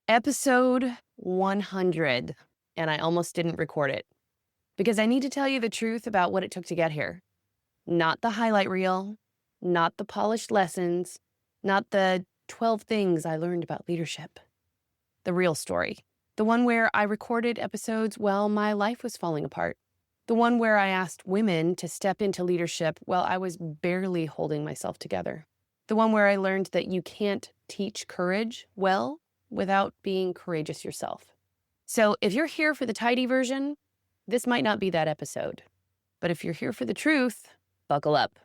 Episode 100, and I almost didn't record it because I need to tell you the truth about what it took to get here. Not the highlight reel, not the polished lessons, not the 12 things I learned about leadership. The real story. The one where I recorded episodes while my life was falling apart. The one where I asked women to step into leadership while I was barely holding myself together. The one where I learned that you can't teach courage well without being courageous yourself. So if you're here for the tidy version, this might not be that episode. But if you're here for the truth, buckle up.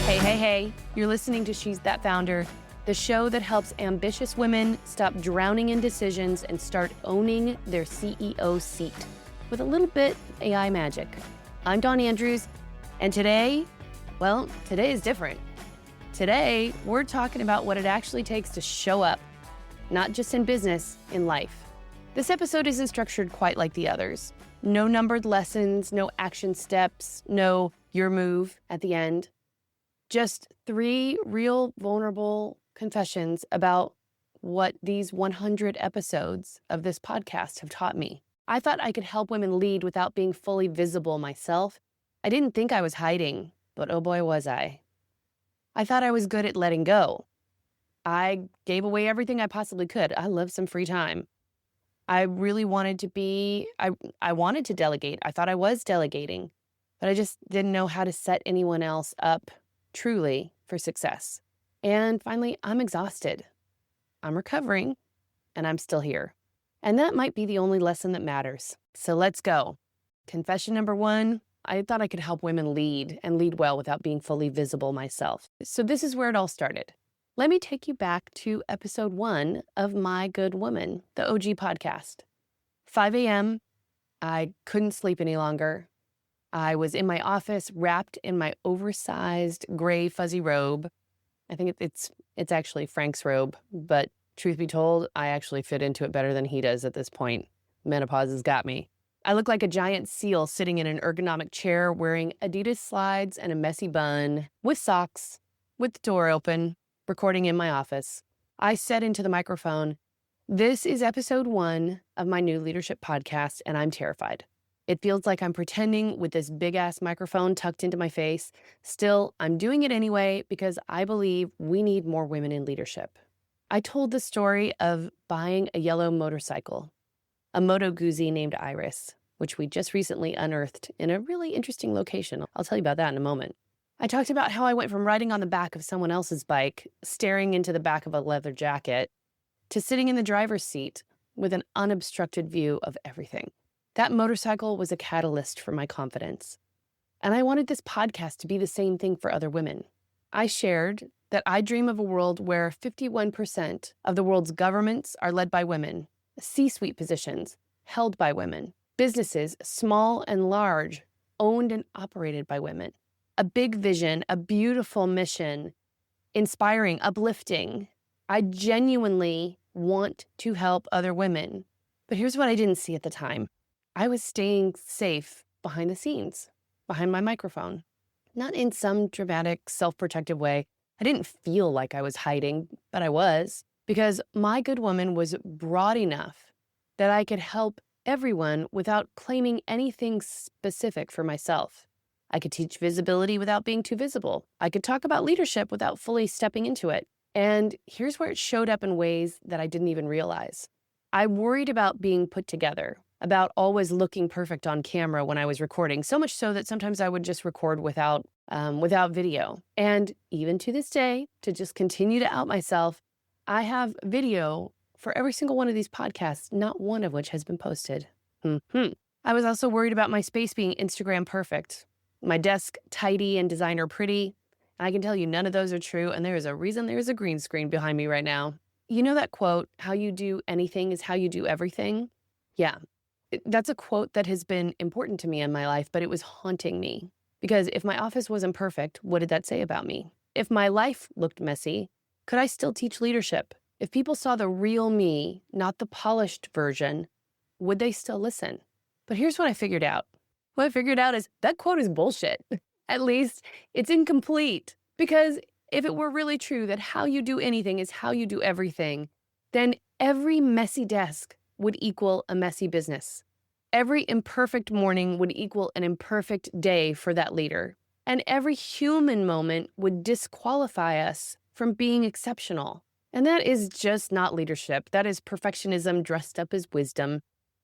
Hey, you're listening to She's That Founder, the show that helps ambitious women stop drowning in decisions and start owning their CEO seat with a little bit AI magic. I'm Dawn Andrews, and today is different. Today, we're talking about what it actually takes to show up, not just in business, in life. This episode isn't structured quite like the others. No numbered lessons, no action steps, no your move at the end. Just 3 real vulnerable confessions about what these 100 episodes of this podcast have taught me. I thought I could help women lead without being fully visible myself. I didn't think I was hiding, but oh boy was I. I thought I was good at letting go. I gave away everything I possibly could. I love some free time. I really wanted to I wanted to delegate. I thought I was delegating, but I just didn't know how to set anyone else up truly for success. And finally, I'm exhausted. I'm recovering, and I'm still here. And that might be the only lesson that matters. So let's go. Confession number 1, I thought I could help women lead and lead well without being fully visible myself. So this is where it all started. Let me take you back to episode 1 of My Good Woman, the OG podcast. 5 a.m., I couldn't sleep any longer. I was in my office wrapped in my oversized gray fuzzy robe. I think it's actually Frank's robe, but truth be told, I actually fit into it better than he does at this point. Menopause has got me. I look like a giant seal sitting in an ergonomic chair wearing Adidas slides and a messy bun, with socks, with the door open, recording in my office. I said into the microphone, "This is episode 1 of my new leadership podcast, and I'm terrified. It feels like I'm pretending with this big-ass microphone tucked into my face. Still, I'm doing it anyway because I believe we need more women in leadership." I told the story of buying a yellow motorcycle, a Moto Guzzi named Iris, which we just recently unearthed in a really interesting location. I'll tell you about that in a moment. I talked about how I went from riding on the back of someone else's bike, staring into the back of a leather jacket, to sitting in the driver's seat with an unobstructed view of everything. That motorcycle was a catalyst for my confidence. And I wanted this podcast to be the same thing for other women. I shared that I dream of a world where 51% of the world's governments are led by women, C-suite positions held by women, businesses, small and large, owned and operated by women. A big vision, a beautiful mission, inspiring, uplifting. I genuinely want to help other women. But here's what I didn't see at the time. I was staying safe behind the scenes, behind my microphone. Not in some dramatic, self-protective way. I didn't feel like I was hiding, but I was, because My Good Woman was broad enough that I could help everyone without claiming anything specific for myself. I could teach visibility without being too visible. I could talk about leadership without fully stepping into it. And here's where it showed up in ways that I didn't even realize. I worried about being put together, about always looking perfect on camera when I was recording, so much so that sometimes I would just record without video. And even to this day, to just continue to out myself, I have video for every single one of these podcasts, not one of which has been posted. I was also worried about my space being Instagram perfect. My desk tidy and designer pretty. I can tell you none of those are true, and there is a reason there's a green screen behind me right now. You know that quote, "How you do anything is how you do everything"? Yeah, that's a quote that has been important to me in my life, but it was haunting me. Because if my office wasn't perfect, what did that say about me? If my life looked messy, could I still teach leadership? If people saw the real me, not the polished version, would they still listen? But here's what I figured out. What I figured out is that quote is bullshit. At least it's incomplete. Because if it were really true that how you do anything is how you do everything, then every messy desk would equal a messy business. Every imperfect morning would equal an imperfect day for that leader. And every human moment would disqualify us from being exceptional. And that is just not leadership. That is perfectionism dressed up as wisdom.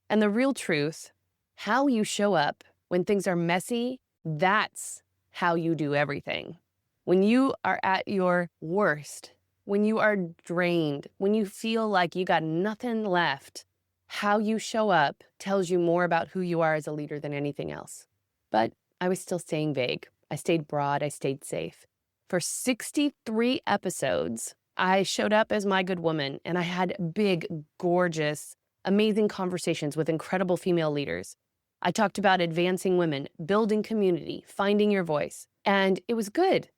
And the real truth, how you show up when things are messy, that's how you do everything. When you are at your worst, when you are drained, when you feel like you got nothing left, how you show up tells you more about who you are as a leader than anything else. But I was still staying vague. I stayed broad. I stayed safe. For 63 episodes, I showed up as my good woman, and I had big, gorgeous, amazing conversations with incredible female leaders. I talked about advancing women, building community, finding your voice. And it was good.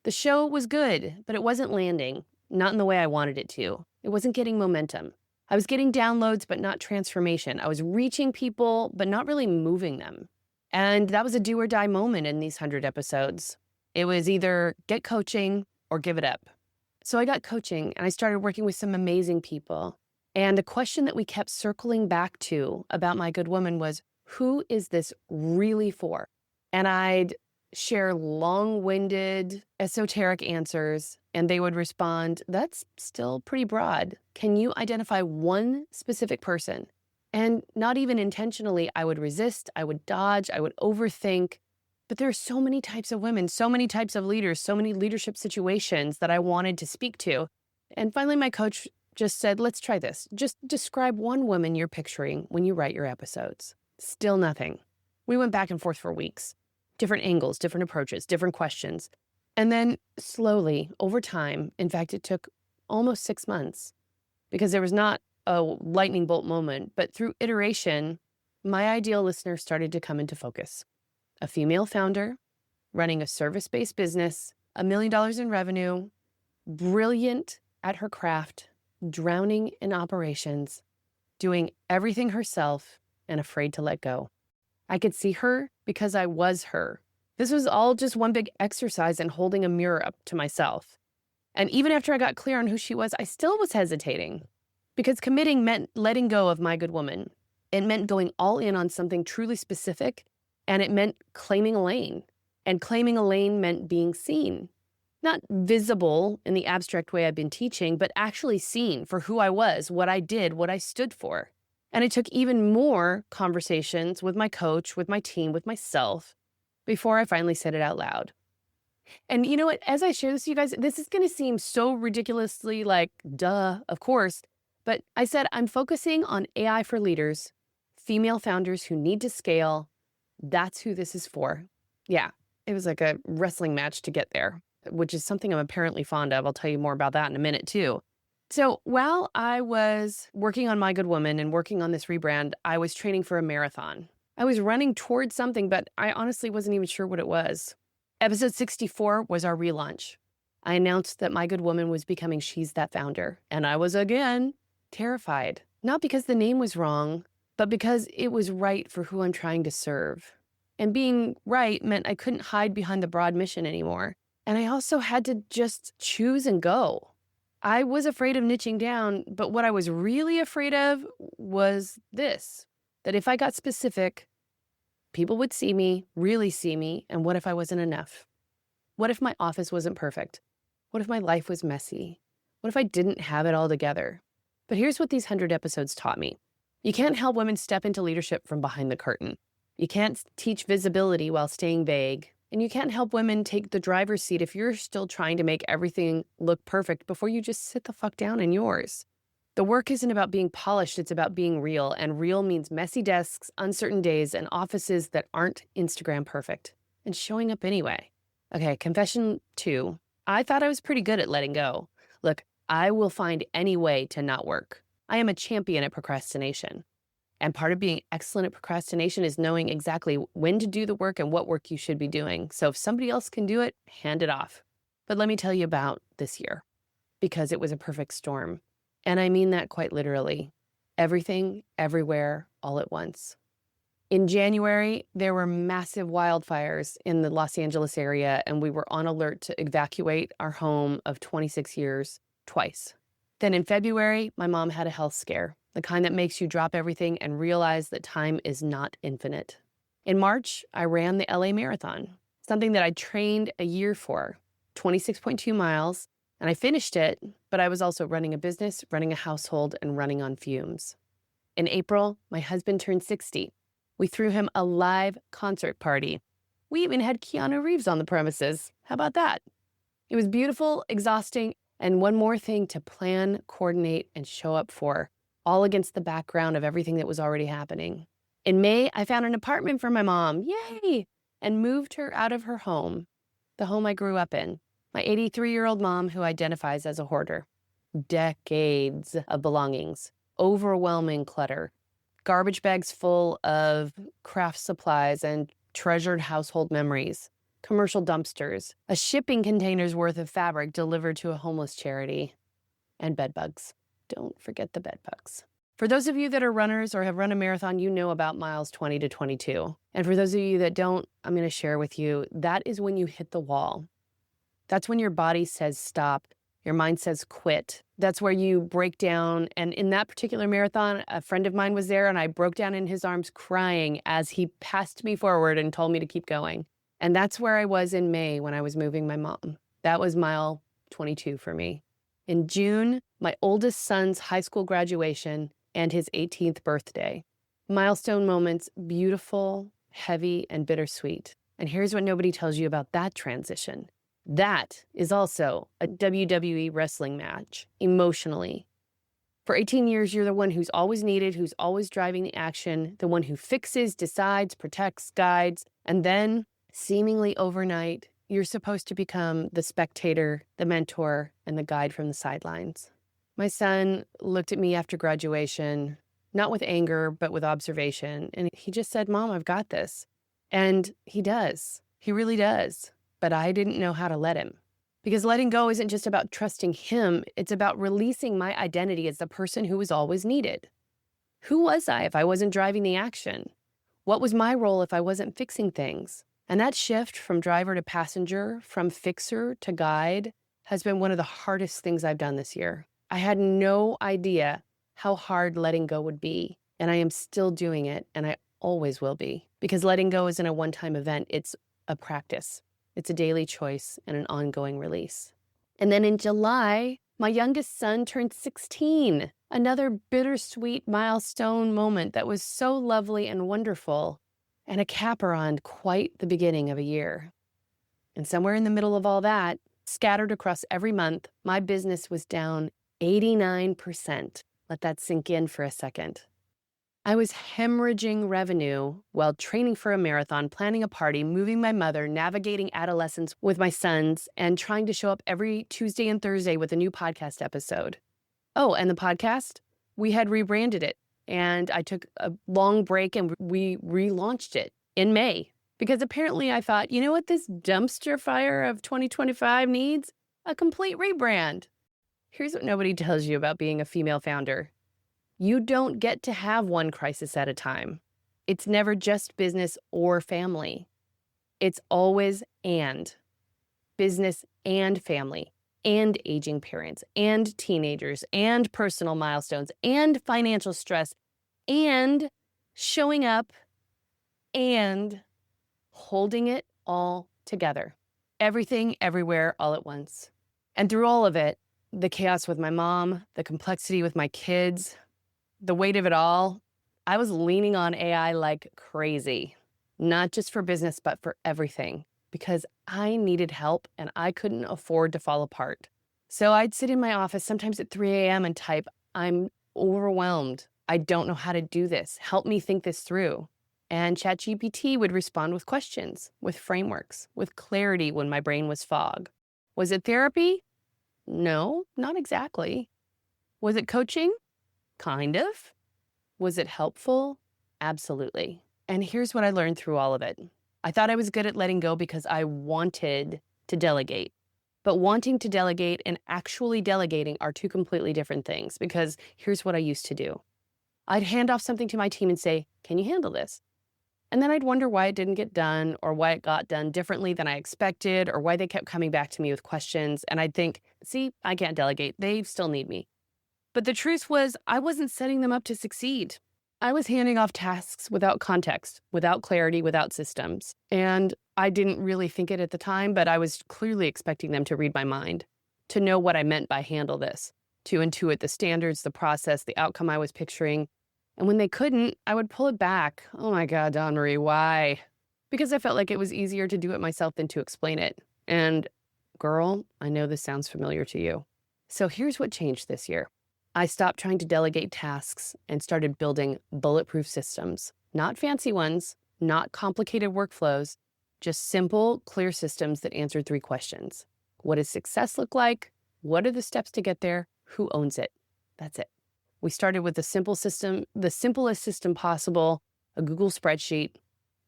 The show was good, but it wasn't landing, not in the way I wanted it to. It wasn't getting momentum. I was getting downloads, but not transformation. I was reaching people, but not really moving them. And that was a do or die moment in these 100 episodes. It was either get coaching or give it up. So I got coaching and I started working with some amazing people. And the question that we kept circling back to about my good woman was, who is this really for? And I'd share long-winded, esoteric answers, and they would respond, that's still pretty broad. Can you identify one specific person? And not even intentionally, I would resist, I would dodge, I would overthink. But there are so many types of women, so many types of leaders, so many leadership situations that I wanted to speak to. And finally, my coach just said, let's try this. Just describe one woman you're picturing when you write your episodes. Still nothing. We went back and forth for weeks. Different angles, different approaches, different questions. And then slowly, over time, in fact, it took almost 6 months because there was not a lightning bolt moment, but through iteration, my ideal listener started to come into focus. A female founder, running a service-based business, $1 million in revenue, brilliant at her craft, drowning in operations, doing everything herself and afraid to let go. I could see her because I was her. This was all just one big exercise in holding a mirror up to myself. And even after I got clear on who she was, I still was hesitating because committing meant letting go of my good woman. It meant going all in on something truly specific, and it meant claiming a lane. And claiming a lane meant being seen. Not visible in the abstract way I've been teaching, but actually seen for who I was, what I did, what I stood for. And it took even more conversations with my coach, with my team, with myself, before I finally said it out loud. And you know what? As I share this with you guys, this is going to seem so ridiculously like, duh, of course. But I said, I'm focusing on AI for leaders, female founders who need to scale. That's who this is for. Yeah, it was like a wrestling match to get there, which is something I'm apparently fond of. I'll tell you more about that in a minute, too. So while I was working on My Good Woman and working on this rebrand, I was training for a marathon. I was running towards something, but I honestly wasn't even sure what it was. Episode 64 was our relaunch. I announced that My Good Woman was becoming She's That Founder. And I was, again, terrified. Not because the name was wrong, but because it was right for who I'm trying to serve. And being right meant I couldn't hide behind the broad mission anymore. And I also had to just choose and go. I was afraid of niching down, but what I was really afraid of was this, that if I got specific, people would see me, really see me, and what if I wasn't enough? What if my office wasn't perfect? What if my life was messy? What if I didn't have it all together? But here's what these 100 episodes taught me. You can't help women step into leadership from behind the curtain. You can't teach visibility while staying vague. And you can't help women take the driver's seat if you're still trying to make everything look perfect before you just sit the fuck down in yours. The work isn't about being polished, it's about being real. And real means messy desks, uncertain days, and offices that aren't Instagram perfect. And showing up anyway. Okay, confession 2. I thought I was pretty good at letting go. Look, I will find any way to not work. I am a champion at procrastination. And part of being excellent at procrastination is knowing exactly when to do the work and what work you should be doing. So if somebody else can do it, hand it off. But let me tell you about this year, because it was a perfect storm. And I mean that quite literally. Everything, everywhere, all at once. In January, there were massive wildfires in the Los Angeles area, and we were on alert to evacuate our home of 26 years twice. Then in February, my mom had a health scare, the kind that makes you drop everything and realize that time is not infinite. In March, I ran the LA Marathon, something that I trained a year for, 26.2 miles, and I finished it, but I was also running a business, running a household, and running on fumes. In April, my husband turned 60. We threw him a live concert party. We even had Keanu Reeves on the premises. How about that? It was beautiful, exhausting, and one more thing to plan, coordinate, and show up for, all against the background of everything that was already happening. In May, I found an apartment for my mom, yay, and moved her out of her home, the home I grew up in, my 83-year-old mom who identifies as a hoarder. Decades of belongings, overwhelming clutter, garbage bags full of craft supplies and treasured household memories, commercial dumpsters, a shipping container's worth of fabric delivered to a homeless charity, and bed bugs. Don't forget the bed bugs. For those of you that are runners or have run a marathon, you know about miles 20 to 22. And for those of you that don't, I'm going to share with you, that is when you hit the wall. That's when your body says stop, your mind says quit. That's where you break down. And in that particular marathon, a friend of mine was there and I broke down in his arms crying as he passed me forward and told me to keep going. And that's where I was in May when I was moving my mom. That was mile 22 for me. In June, my oldest son's high school graduation and his 18th birthday. Milestone moments, beautiful, heavy, and bittersweet. And here's what nobody tells you about that transition. That is also a WWE wrestling match, emotionally. For 18 years, you're the one who's always needed, who's always driving the action, the one who fixes, decides, protects, guides, and then, seemingly overnight, you're supposed to become the spectator, the mentor, and the guide from the sidelines. My son looked at me after graduation, not with anger, but with observation, and he just said, "Mom, I've got this." And he does. He really does. But I didn't know how to let him. Because letting go isn't just about trusting him, it's about releasing my identity as the person who was always needed. Who was I if I wasn't driving the action? What was my role if I wasn't fixing things? And that shift from driver to passenger, from fixer to guide, has been one of the hardest things I've done this year. I had no idea how hard letting go would be, and I am still doing it, and I always will be. Because letting go isn't a one-time event, it's a practice. It's a daily choice and an ongoing release. And then in July, my youngest son turned 16, another bittersweet milestone moment that was so lovely and wonderful, and a capper on quite the beginning of a year. And somewhere in the middle of all that, scattered across every month, my business was down 89%. Let that sink in for a second. I was hemorrhaging revenue while training for a marathon, planning a party, moving my mother, navigating adolescence with my sons, and trying to show up every Tuesday and Thursday with a new podcast episode. Oh, and the podcast? We had rebranded it, and I took a long break and we relaunched it in May. Because apparently I thought, you know what this dumpster fire of 2025 needs? A complete rebrand. Here's what nobody tells you about being a female founder. You don't get to have one crisis at a time. It's never just business or family. It's always and. Business and family, and aging parents, and teenagers, and personal milestones, and financial stress, and showing up, and holding it all together. Everything, everywhere, all at once. And through all of it, the chaos with my mom, the complexity with my kids, the weight of it all, I was leaning on AI like crazy, not just for business, but for everything, because I needed help and I couldn't afford to fall apart. So I'd sit in my office sometimes at 3 a.m. and type, "I'm overwhelmed. I don't know how to do this. Help me think this through." And ChatGPT would respond with questions, with frameworks, with clarity when my brain was fog. Was it therapy? No, not exactly. Was it coaching? Kind of. Was it helpful? Absolutely. And here's what I learned through all of it. I thought I was good at letting go because I wanted to delegate. But wanting to delegate and actually delegating are two completely different things, because here's what I used to do. I'd hand off something to my team and say, "Can you handle this?" And then I'd wonder why it didn't get done, or why it got done differently than I expected, or why they kept coming back to me with questions. And I'd think, see, I can't delegate. They still need me. But the truth was, I wasn't setting them up to succeed. I was handing off tasks without context, without clarity, without systems. And I didn't really think it at the time, but I was clearly expecting them to read my mind, to know what I meant by handle this, to intuit the standards, the process, the outcome I was picturing. And when they couldn't, I would pull it back. Oh my God, Dawn Marie, why? Because I felt like it was easier to do it myself than to explain it. And girl, I know this sounds familiar to you. So here's what changed this year. I stopped trying to delegate tasks and started building bulletproof systems. Not fancy ones, not complicated workflows, just simple, clear systems that answered 3 questions. What does success look like? What are the steps to get there? Who owns it? That's it. We started with a simple system, the simplest system possible, a Google spreadsheet,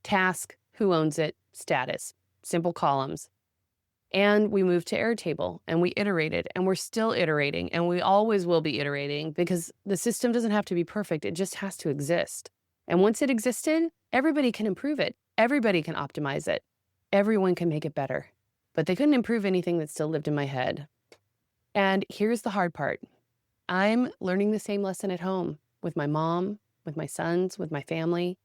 task, who owns it, status, simple columns. And we moved to Airtable and we iterated and we're still iterating and we always will be iterating because the system doesn't have to be perfect. It just has to exist. And once it existed, everybody can improve it. Everybody can optimize it. Everyone can make it better. But they couldn't improve anything that still lived in my head. And here's the hard part. I'm learning the same lesson at home with my mom, with my sons, with my family.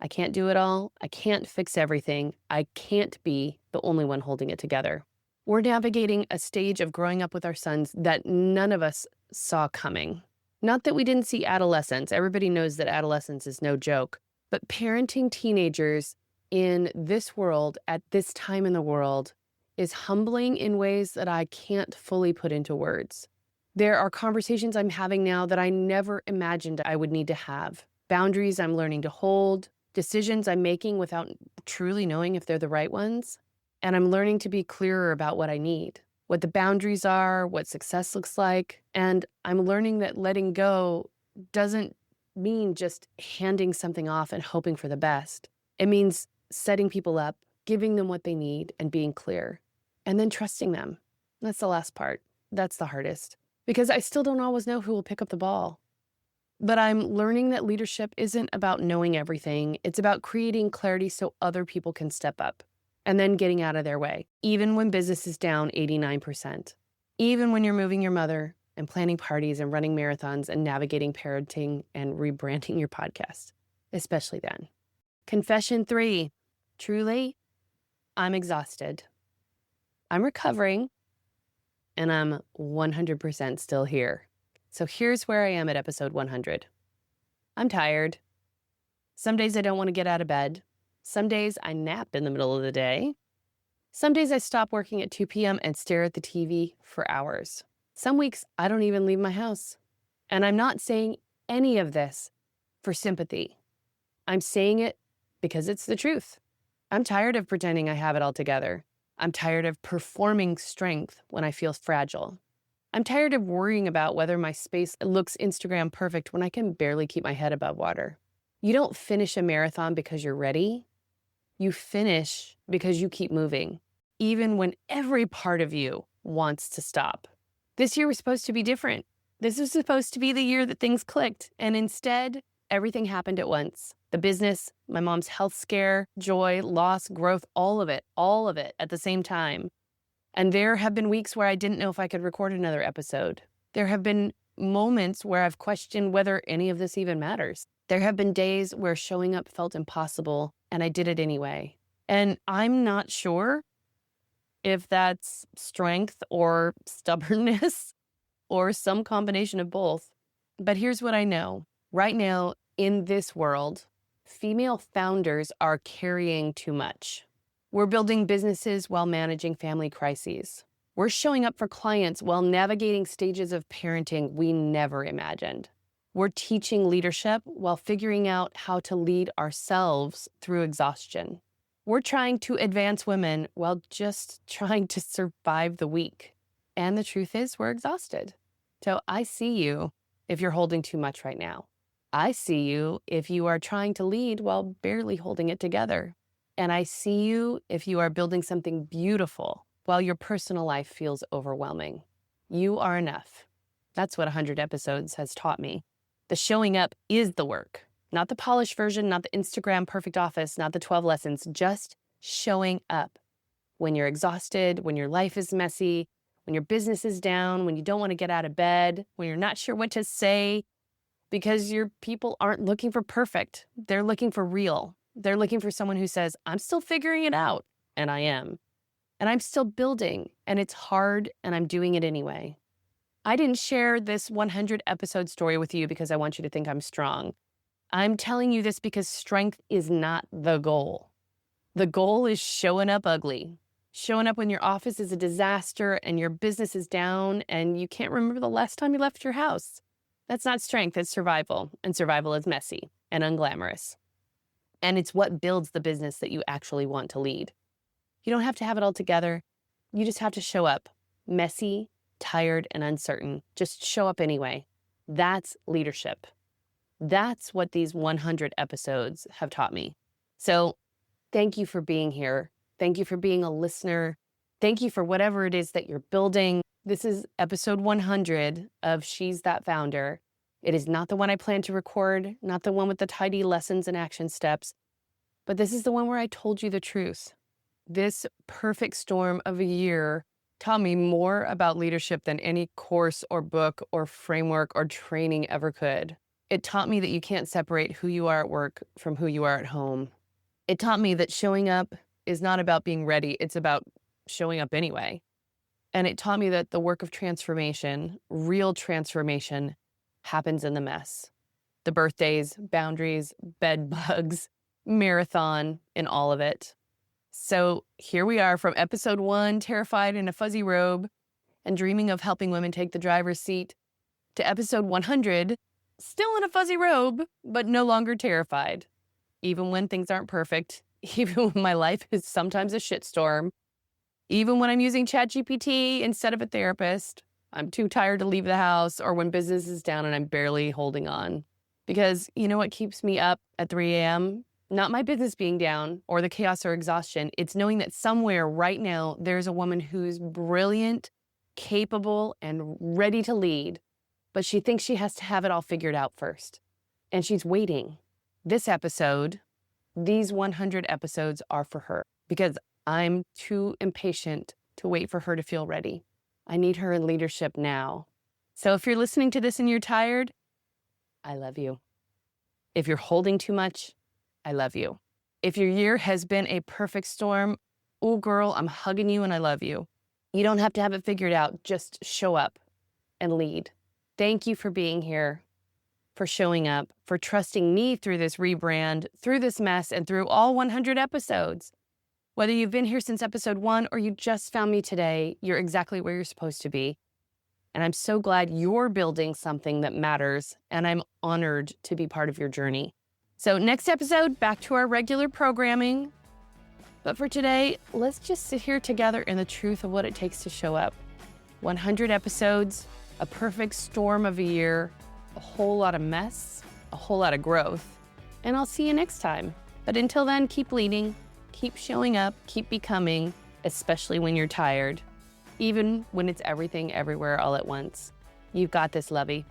I can't do it all. I can't fix everything. I can't be the only one holding it together. We're navigating a stage of growing up with our sons that none of us saw coming. Not that we didn't see adolescence. Everybody knows that adolescence is no joke. But parenting teenagers in this world, at this time in the world, is humbling in ways that I can't fully put into words. There are conversations I'm having now that I never imagined I would need to have. Boundaries I'm learning to hold, decisions I'm making without truly knowing if they're the right ones. And I'm learning to be clearer about what I need, what the boundaries are, what success looks like. And I'm learning that letting go doesn't mean just handing something off and hoping for the best. It means setting people up, giving them what they need, and being clear. And then trusting them. That's the last part. That's the hardest. Because I still don't always know who will pick up the ball. But I'm learning that leadership isn't about knowing everything. It's about creating clarity so other people can step up and then getting out of their way, even when business is down 89%. Even when you're moving your mother and planning parties and running marathons and navigating parenting and rebranding your podcast, especially then. Confession 3, truly, I'm exhausted. I'm recovering and I'm 100% still here. So here's where I am at episode 100. I'm tired. Some days I don't want to get out of bed. Some days I nap in the middle of the day. Some days I stop working at 2 p.m. and stare at the TV for hours. Some weeks I don't even leave my house. And I'm not saying any of this for sympathy. I'm saying it because it's the truth. I'm tired of pretending I have it all together. I'm tired of performing strength when I feel fragile. I'm tired of worrying about whether my space looks Instagram perfect when I can barely keep my head above water. You don't finish a marathon because you're ready. You finish because you keep moving, even when every part of you wants to stop. This year was supposed to be different. This was supposed to be the year that things clicked, and instead, everything happened at once. The business, my mom's health scare, joy, loss, growth, all of it at the same time. And there have been weeks where I didn't know if I could record another episode. There have been moments where I've questioned whether any of this even matters. There have been days where showing up felt impossible, and I did it anyway. And I'm not sure if that's strength or stubbornness or some combination of both. But here's what I know. Right now, in this world, female founders are carrying too much. We're building businesses while managing family crises. We're showing up for clients while navigating stages of parenting we never imagined. We're teaching leadership while figuring out how to lead ourselves through exhaustion. We're trying to advance women while just trying to survive the week. And the truth is, we're exhausted. So I see you if you're holding too much right now. I see you if you are trying to lead while barely holding it together. And I see you if you are building something beautiful while your personal life feels overwhelming. You are enough. That's what 100 episodes has taught me. The showing up is the work. Not the polished version, not the Instagram perfect office, not the 12 lessons, just showing up. When you're exhausted, when your life is messy, when your business is down, when you don't want to get out of bed, when you're not sure what to say, because your people aren't looking for perfect. They're looking for real. They're looking for someone who says, I'm still figuring it out, and I am. And I'm still building, and it's hard, and I'm doing it anyway. I didn't share this 100 episode story with you because I want you to think I'm strong. I'm telling you this because strength is not the goal. The goal is showing up ugly, showing up when your office is a disaster and your business is down and you can't remember the last time you left your house. That's not strength, it's survival, and survival is messy and unglamorous. And it's what builds the business that you actually want to lead. You don't have to have it all together. You just have to show up, messy, tired, and uncertain. Just show up anyway. That's leadership. That's what these 100 episodes have taught me. So thank you for being here. Thank you for being a listener. Thank you for whatever it is that you're building. This is episode 100 of She's That Founder. It is not the one I plan to record, not the one with the tidy lessons and action steps, but this is the one where I told you the truth. This perfect storm of a year taught me more about leadership than any course or book or framework or training ever could. It taught me that you can't separate who you are at work from who you are at home. It taught me that showing up is not about being ready, it's about showing up anyway. And it taught me that the work of transformation, real transformation, happens in the mess. The birthdays, boundaries, bed bugs, marathon, and all of it. So here we are from episode 1, terrified in a fuzzy robe and dreaming of helping women take the driver's seat, to episode 100, still in a fuzzy robe, but no longer terrified. Even when things aren't perfect, even when my life is sometimes a shitstorm, even when I'm using ChatGPT instead of a therapist, I'm too tired to leave the house, or when business is down and I'm barely holding on. Because you know what keeps me up at 3 a.m.? Not my business being down or the chaos or exhaustion. It's knowing that somewhere right now there's a woman who's brilliant, capable, and ready to lead, but she thinks she has to have it all figured out first. And she's waiting. This episode, these 100 episodes are for her because I'm too impatient to wait for her to feel ready. I need her in leadership now. So if you're listening to this and you're tired, I love you. If you're holding too much, I love you. If your year has been a perfect storm, oh girl, I'm hugging you and I love you. You don't have to have it figured out. Just show up and lead. Thank you for being here, for showing up, for trusting me through this rebrand, through this mess, and through all 100 episodes. Whether you've been here since episode 1 or you just found me today, you're exactly where you're supposed to be. And I'm so glad you're building something that matters, and I'm honored to be part of your journey. So next episode, back to our regular programming. But for today, let's just sit here together in the truth of what it takes to show up. 100 episodes, a perfect storm of a year, a whole lot of mess, a whole lot of growth. And I'll see you next time. But until then, keep leading, keep showing up, keep becoming, especially when you're tired, even when it's everything everywhere all at once. You've got this, lovey.